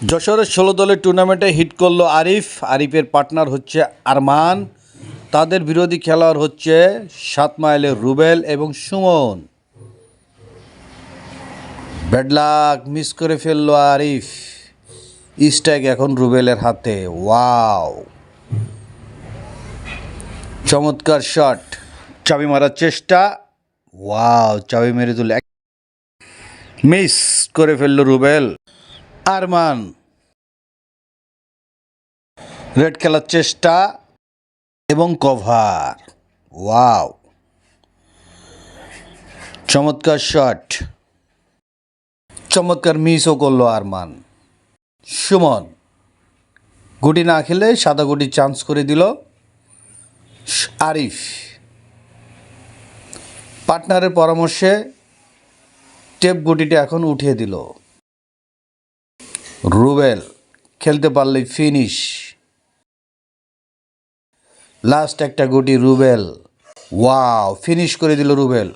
যশোরের ১৬ দলের টুর্নামেন্টে হিট করল আরিফের পার্টনার হচ্ছে আরমান। তাদের বিরোধী খেলোয়াড় হচ্ছে ৭ মাইলের রুবেল এবং সুমন। ব্যাড লাক, মিস করে ফেললো আরিফ। স্ট্রাইক এখন রুবেলের হাতে। ওয়াও, চমৎকার শট, চাবি মারার চেষ্টা। ওয়াও, চাবি মেরে তুলে মিস করে ফেললো রুবেল। আরমান রেড খেলার চেষ্টা এবং কভার। ওয়াও, চমৎকার শট, চমৎকার মিসও করলো আরমান। সুমন গুটি না খেলে সাদা গুটি চান্স করে দিল আরিফ। পার্টনারের পরামর্শে টেপ গুটিটা এখন উঠিয়ে দিল। রুবেল খেলতে পারলেই ফিনিশ। লাস্ট একটা গুটি রুবেল। ওয়াও, ফিনিশ করে দিল রুবেল।